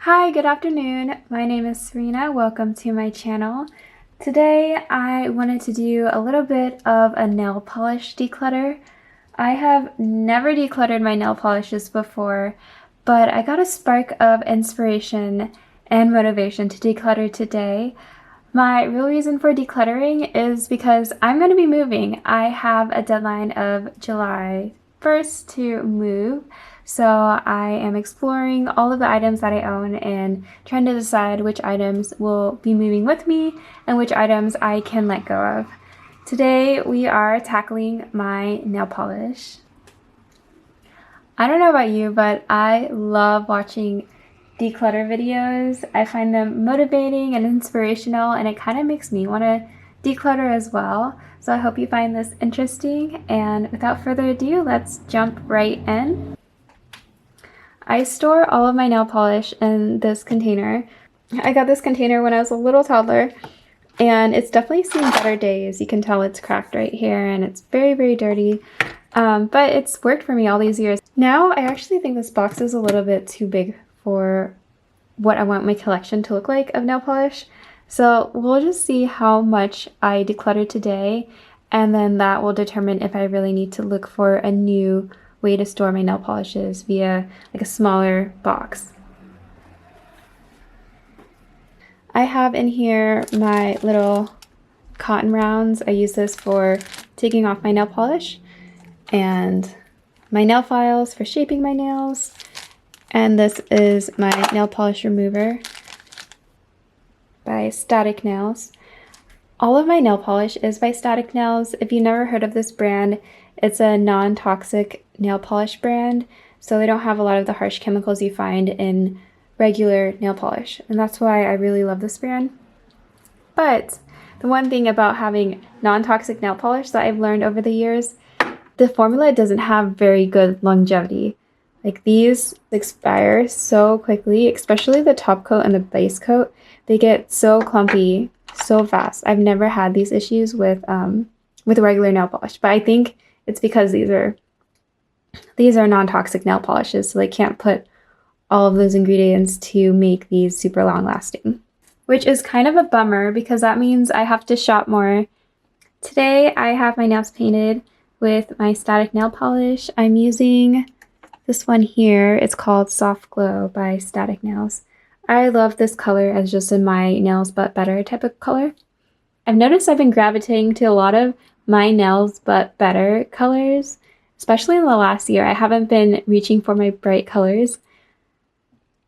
Hi, good afternoon. My name is Serena. Welcome to my channel. Today I wanted to do a little bit of a nail polish declutter. I have never decluttered my nail polishes before, but I got a spark of inspiration and motivation to declutter today. My real reason for decluttering is because I'm going to be moving. I have a deadline of July 1st to move. So I am exploring all of the items that I own and trying to decide which items will be moving with me and which items I can let go of. Today we are tackling my nail polish. I don't know about you, but I love watching declutter videos. I find them motivating and inspirational, and it kind of makes me want to declutter as well. So I hope you find this interesting, and without further ado, let's jump right in. I store all of my nail polish in this container. I got this container when I was a little toddler, and it's definitely seen better days. You can tell it's cracked right here, and it's very, very dirty, but it's worked for me all these years. Now, I actually think this box is a little bit too big for what I want my collection to look like of nail polish. So we'll just see how much I declutter today, and then that will determine if I really need to look for a new way to store my nail polishes via like a smaller box. I have in here my little cotton rounds. I use this for taking off my nail polish, and my nail files for shaping my nails, and this is my nail polish remover by Static Nails. All of my nail polish is by Static Nails. If you've never heard of this brand, it's a non-toxic nail polish brand, so they don't have a lot of the harsh chemicals you find in regular nail polish, and that's why I really love this brand. But the one thing about having non-toxic nail polish that I've learned over the years, the formula doesn't have very good longevity. Like, these expire so quickly, especially the top coat and the base coat. They get so clumpy so fast. I've never had these issues with regular nail polish, but I think it's because these are non-toxic nail polishes, so they can't put all of those ingredients to make these super long lasting, which is kind of a bummer because that means I have to shop more. Today I have my nails painted with my Static nail polish. I'm using this one here. It's called Soft Glow by Static Nails. I love this color as just in my nails but better type of color. I've noticed I've been gravitating to a lot of my nails but better colors, especially in the last year. I haven't been reaching for my bright colors,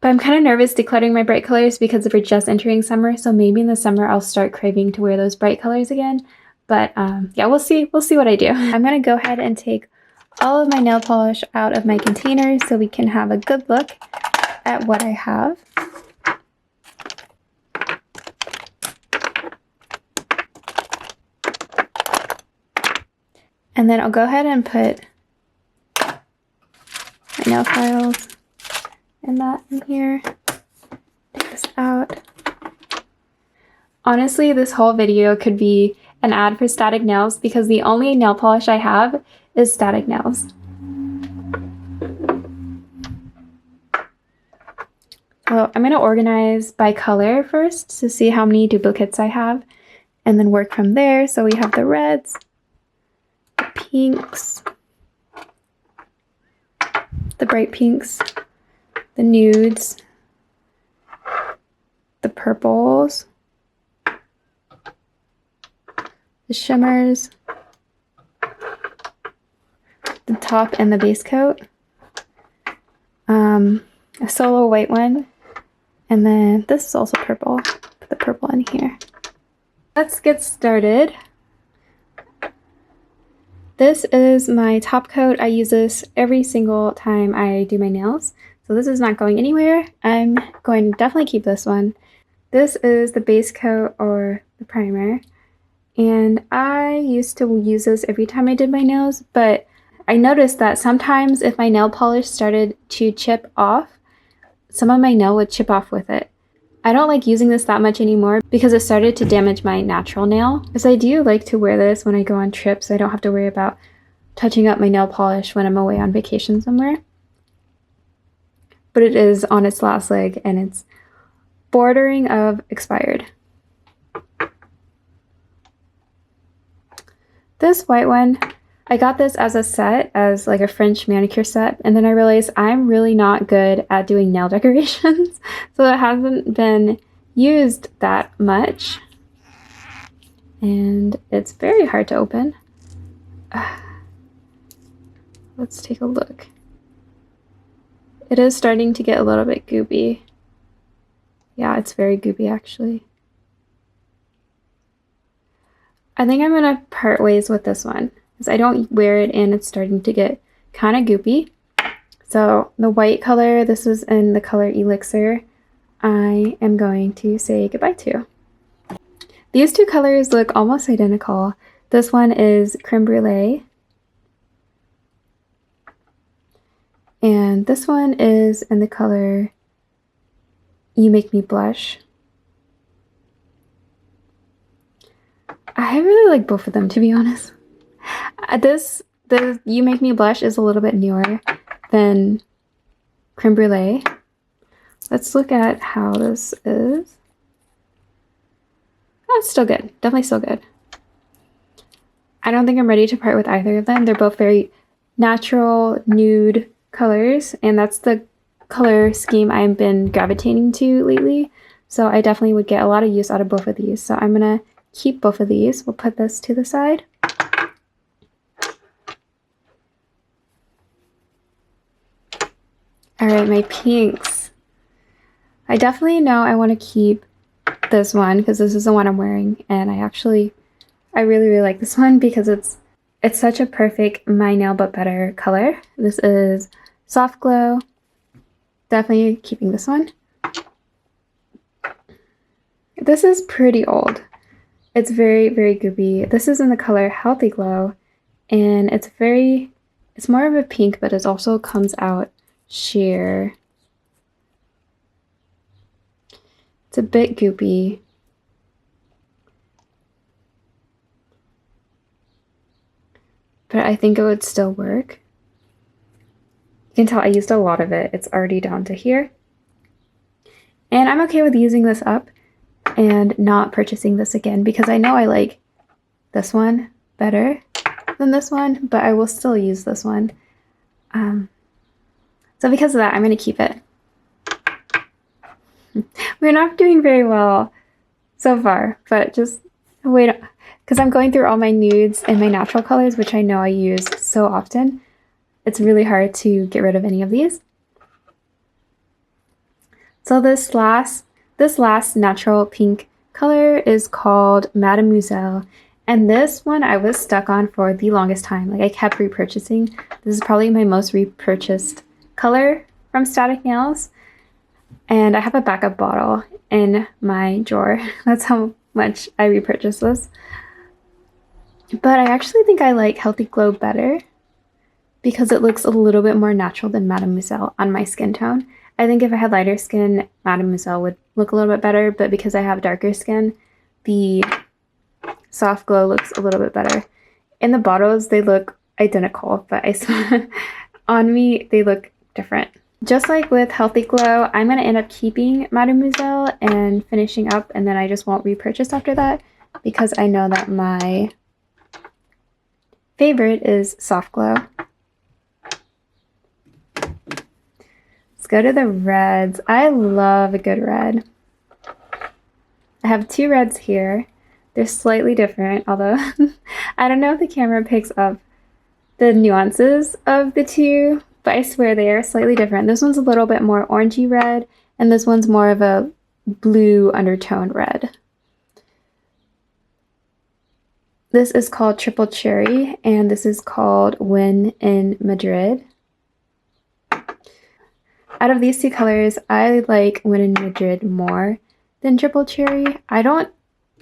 but I'm kind of nervous decluttering my bright colors because we're just entering summer, so maybe in the summer I'll start craving to wear those bright colors again. But yeah, we'll see what I do. I'm gonna go ahead and take all of my nail polish out of my container so we can have a good look at what I have. And then I'll go ahead and put my nail files and that in here. Take this out. Honestly, this whole video could be an ad for Static Nails because the only nail polish I have is Static Nails. So I'm going to organize by color first to see how many duplicates I have, and then work from there. So we have the reds, the pinks, the bright pinks, the nudes, the purples, the shimmers, the top and the base coat, a solo white one, and then this is also purple. Put the purple in here. Let's get started. This is my top coat. I use this every single time I do my nails, so this is not going anywhere. I'm going to definitely keep this one. This is the base coat or the primer, and I used to use this every time I did my nails, but I noticed that sometimes if my nail polish started to chip off, some of my nail would chip off with it. I don't like using this that much anymore because it started to damage my natural nail. Because I do like to wear this when I go on trips. I don't have to worry about touching up my nail polish when I'm away on vacation somewhere. but it is on its last leg and it's bordering of expired. This white one, I got this as a set, as like a French manicure set, and then I realized I'm really not good at doing nail decorations, so it hasn't been used that much, and it's very hard to open. Let's take a look. It is starting to get a little bit goopy. Yeah, it's very goopy actually. I think I'm gonna part ways with this one because I don't wear it and it's starting to get kind of goopy. So the white color, this is in the color Elixir, I am going to say goodbye to. These two colors look almost identical. This one is Creme Brulee. And this one is in the color You Make Me Blush. I really like both of them, to be honest. The You Make Me Blush is a little bit newer than Creme Brulee. Let's look at how this is. Oh, it's still good. Definitely still good. I don't think I'm ready to part with either of them. They're both very natural, nude colors, and that's the color scheme I've been gravitating to lately. So I definitely would get a lot of use out of both of these. So I'm gonna keep both of these. We'll put this to the side. All right, my pinks. I definitely know I want to keep this one because this is the one I'm wearing, and I really like this one because it's such a perfect My Nail But Better color. This is Soft Glow. Definitely keeping this one. This is pretty old. It's very, very goopy. This is in the color Healthy Glow, and it's more of a pink, but it also comes out sheer. It's a bit goopy. But I think it would still work. You can tell I used a lot of it. It's already down to here. And I'm okay with using this up and not purchasing this again because I know I like this one better than this one, but I will still use this one. So because of that, I'm going to keep it. We're not doing very well so far, but just wait, because I'm going through all my nudes and my natural colors, which I know I use so often. It's really hard to get rid of any of these. So this last natural pink color is called Mademoiselle, and this one I was stuck on for the longest time. Like I kept repurchasing. This is probably my most repurchased color from Static Nails, and I have a backup bottle in my drawer. That's how much I repurchased this. But I actually think I like Healthy Glow better because it looks a little bit more natural than Mademoiselle on my skin tone. I think if I had lighter skin, Mademoiselle would look a little bit better, but because I have darker skin, the Soft Glow looks a little bit better. In the bottles, they look identical, but on me, they look different. Just like with Healthy Glow, I'm going to end up keeping Mademoiselle and finishing up, and then I just won't repurchase after that because I know that my favorite is Soft Glow. Let's go to the reds. I love a good red. I have two reds here. They're slightly different, although I don't know if the camera picks up the nuances of the two, but I swear they are slightly different. This one's a little bit more orangey red, and this one's more of a blue undertoned red. This is called Triple Cherry, and this is called When in Madrid. Out of these two colors, I like When in Madrid more than Triple Cherry. I don't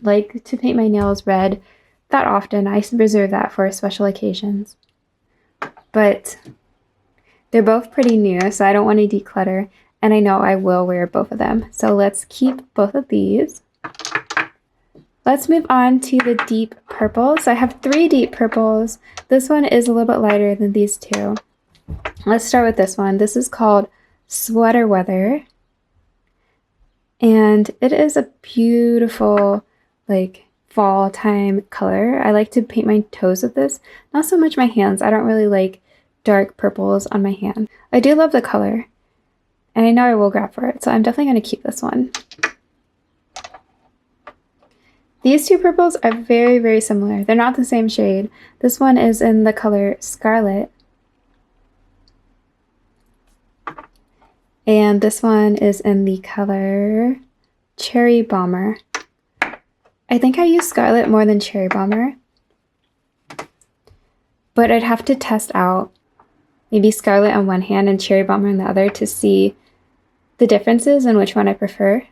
like to paint my nails red that often. I reserve that for special occasions. But they're both pretty new, so I don't want to declutter, and I know I will wear both of them. So let's keep both of these. Let's move on to the deep purples. I have 3 deep purples. This one is a little bit lighter than these two. Let's start with this one. This is called Sweater Weather. And it is a beautiful, like, fall time color. I like to paint my toes with this. Not so much my hands. I don't really like dark purples on my hand. I do love the color. And I know I will grab for it, so I'm definitely going to keep this one. These two purples are very, very similar. They're not the same shade. This one is in the color Scarlet. And this one is in the color Cherry Bomber. I think I use Scarlet more than Cherry Bomber. But I'd have to test out maybe Scarlet on one hand and Cherry Bomber on the other to see the differences and which one I prefer.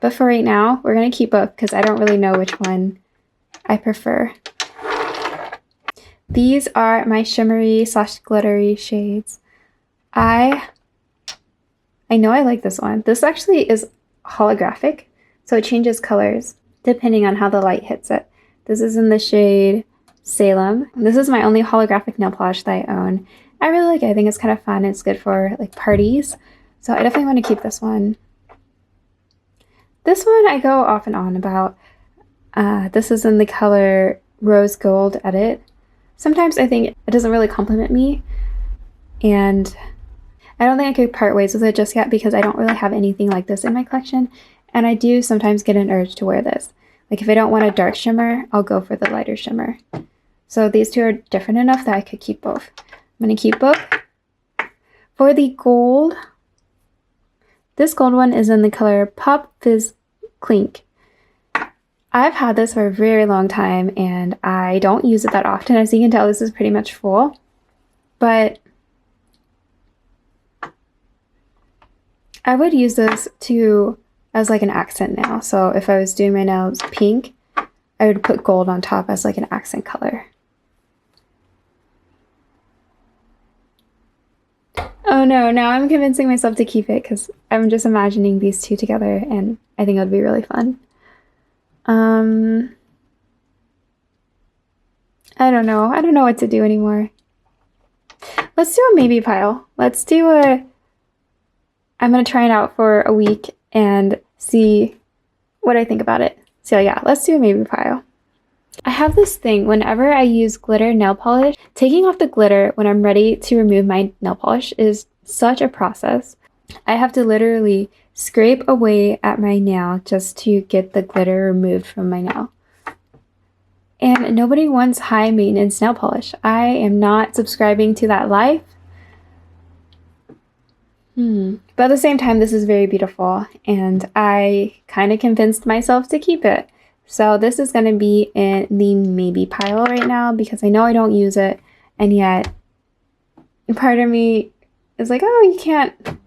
But for right now, we're going to keep up because I don't really know which one I prefer. These are my shimmery / glittery shades. I know I like this one. This actually is holographic, so it changes colors depending on how the light hits it. This is in the shade Salem. This is my only holographic nail polish that I own. I really like it. I think it's kind of fun. It's good for like parties. So I definitely want to keep this one. This one I go off and on about. This is in the color Rose Gold Edit. Sometimes I think it doesn't really compliment me, and I don't think I could part ways with it just yet because I don't really have anything like this in my collection, and I do sometimes get an urge to wear this. Like if I don't want a dark shimmer, I'll go for the lighter shimmer. So these two are different enough that I could keep both. I'm going to keep both. For the gold, this gold one is in the color Pop Fizz Clink. I've had this for a very long time and I don't use it that often. As you can tell, this is pretty much full. But I would use this as like an accent nail. So if I was doing my nails pink, I would put gold on top as like an accent color. Oh no, now I'm convincing myself to keep it because I'm just imagining these two together and I think it would be really fun. I don't know. I don't know what to do anymore. Let's do a maybe pile. Let's do I'm going to try it out for a week and see what I think about it. So yeah, let's do a maybe pile. I have this thing whenever I use glitter nail polish, taking off the glitter when I'm ready to remove my nail polish is such a process. I have to literally scrape away at my nail just to get the glitter removed from my nail. And nobody wants high maintenance nail polish. I am not subscribing to that life. But at the same time, this is very beautiful and I kind of convinced myself to keep it. So this is going to be in the maybe pile right now because I know I don't use it, and yet part of me is like, oh, you can't.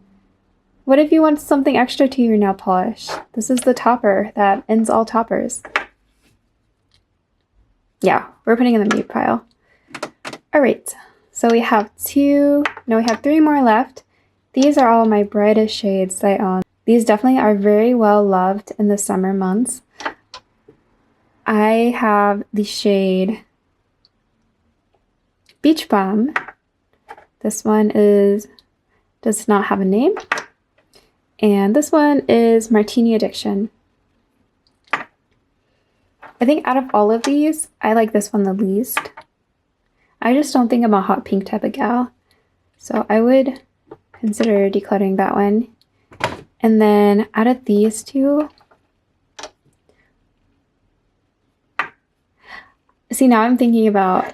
What if you want something extra to your nail polish? This is the topper that ends all toppers. Yeah, we're putting in the maybe pile. All right, so we have we have 3 more left. These are all my brightest shades that I own. These definitely are very well loved in the summer months. I have the shade Beach Bum. This one does not have a name. And this one is Martini Addiction. I think out of all of these, I like this one the least. I just don't think I'm a hot pink type of gal. So I would consider decluttering that one. And then out of these two, see, now I'm thinking about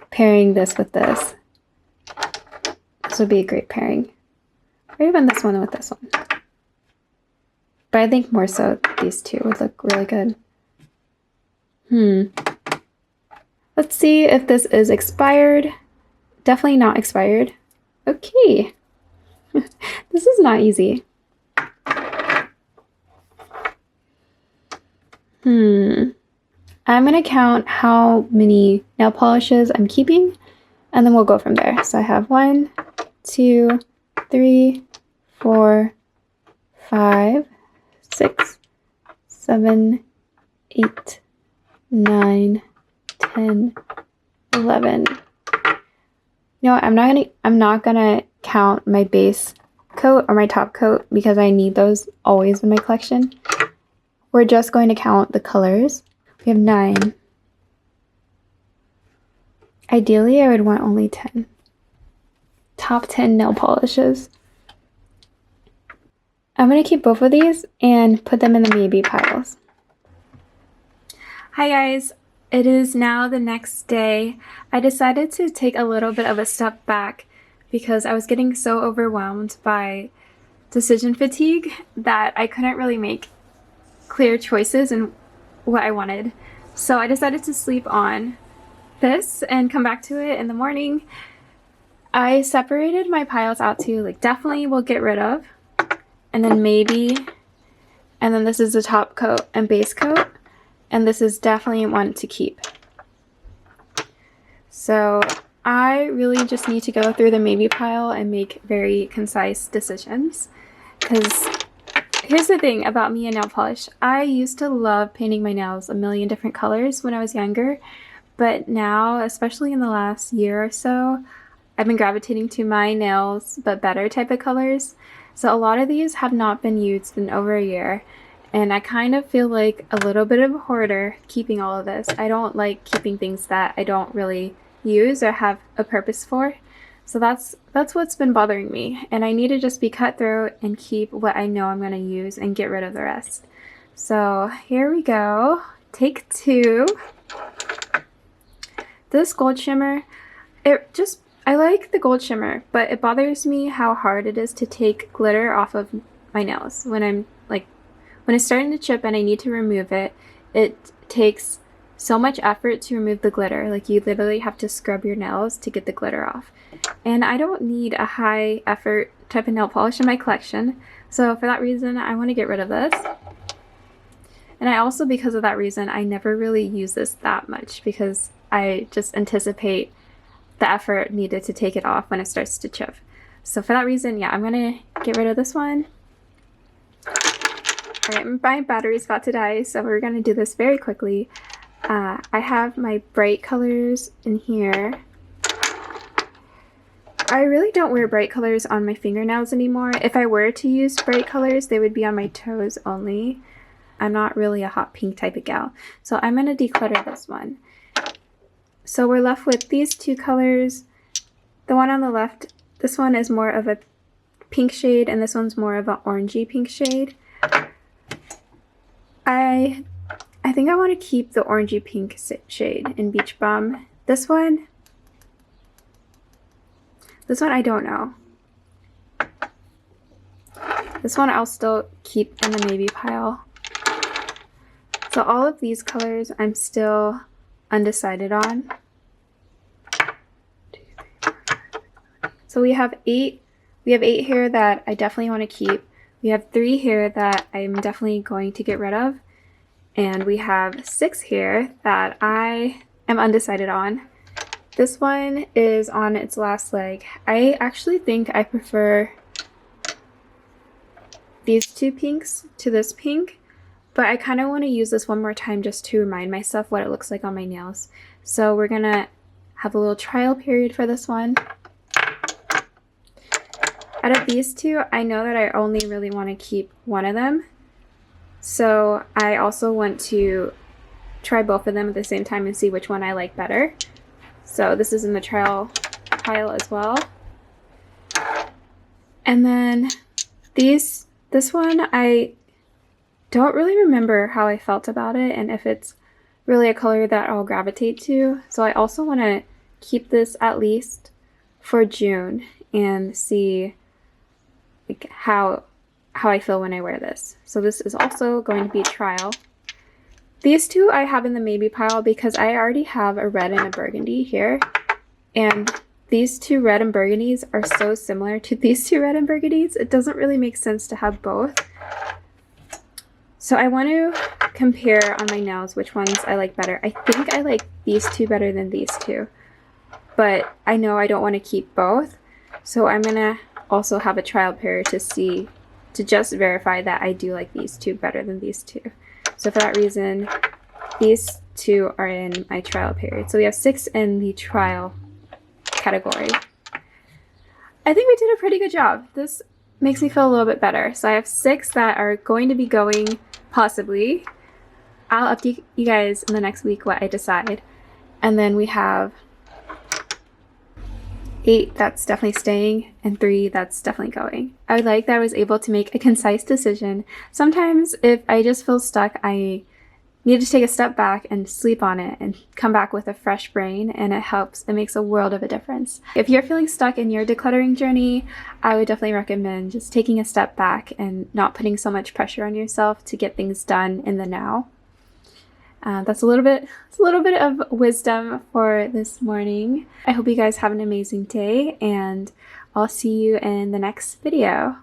pairing this with this. This would be a great pairing. Or even this one with this one. But I think more so these two would look really good. Let's see if this is expired. Definitely not expired. Okay. This is not easy. I'm going to count how many nail polishes I'm keeping, and then we'll go from there. So I have 1, 2, 3, 4, 5, 6, 7, 8, 9, 10, 11. You know what, I'm not gonna count my base coat or my top coat because I need those always in my collection. We're just going to count the colors. We have 9. Ideally, I would want only 10. Top 10 nail polishes. I'm going to keep both of these and put them in the maybe piles. Hi guys, it is now the next day. I decided to take a little bit of a step back because I was getting so overwhelmed by decision fatigue that I couldn't really make clear choices in what I wanted. So I decided to sleep on this and come back to it in the morning. I separated my piles out to like definitely will get rid of, and then maybe, and then this is the top coat and base coat, and this is definitely one to keep. So I really just need to go through the maybe pile and make very concise decisions, because here's the thing about me and nail polish. I used to love painting my nails a million different colors when I was younger, but now, especially in the last year or so, I've been gravitating to my nails but better type of colors. So a lot of these have not been used in over a year, and I kind of feel like a little bit of a hoarder keeping all of this. I don't like keeping things that I don't really use or have a purpose for. So that's what's been bothering me, and I need to just be cutthroat and keep what I know I'm going to use and get rid of the rest. So here we go. Take 2. This gold shimmer, I like the gold shimmer, but it bothers me how hard it is to take glitter off of my nails. When it's starting to chip and I need to remove it, it takes so much effort to remove the glitter. Like, you literally have to scrub your nails to get the glitter off. And I don't need a high effort type of nail polish in my collection. So for that reason, I want to get rid of this. And I also, because of that reason, I never really use this that much because I just anticipate the effort needed to take it off when it starts to chip. So for that reason, yeah, I'm gonna get rid of this one. Alright, my battery's about to die, so we're gonna do this very quickly. I have my bright colors in here. I really don't wear bright colors on my fingernails anymore. If I were to use bright colors, they would be on my toes only. I'm not really a hot pink type of gal. So I'm gonna declutter this one. So we're left with these 2 colors. The one on the left, this one is more of a pink shade, and this one's more of an orangey pink shade. I think I want to keep the orangey pink shade in Beach Bum. This one I don't know. This one I'll still keep in the maybe pile. So all of these colors I'm still undecided on. So we have 8 here that I definitely want to keep. We have 3 here that I'm definitely going to get rid of. And we have 6 here that I am undecided on. This one is on its last leg. I actually think I prefer these 2 pinks to this pink, but I kind of want to use this one more time just to remind myself what it looks like on my nails. So we're gonna have a little trial period for this one. Out of these 2, I know that I only really want to keep one of them. So I also want to try both of them at the same time and see which one I like better. So this is in the trial pile as well. And then this one, I don't really remember how I felt about it and if it's really a color that I'll gravitate to. So I also want to keep this at least for June and see like how I feel when I wear this. So this is also going to be trial. These 2 I have in the maybe pile because I already have a red and a burgundy here. And these 2 red and burgundies are so similar to these 2 red and burgundies. It doesn't really make sense to have both. So I want to compare on my nails which ones I like better. I think I like these 2 better than these 2. But I know I don't want to keep both. So I'm going to also have a trial period to just verify that I do like these 2 better than these 2. So for that reason, these 2 are in my trial period. So we have 6 in the trial category. I think we did a pretty good job. This makes me feel a little bit better. So I have 6 that are going to be going, possibly. I'll update you guys in the next week what I decide. And then we have 8 that's definitely staying and 3 that's definitely going. I like that I was able to make a concise decision. Sometimes if I just feel stuck, I need to take a step back and sleep on it and come back with a fresh brain, and it helps. It makes a world of a difference. If you're feeling stuck in your decluttering journey, I would definitely recommend just taking a step back and not putting so much pressure on yourself to get things done in the now. That's a little bit of wisdom for this morning. I hope you guys have an amazing day, and I'll see you in the next video.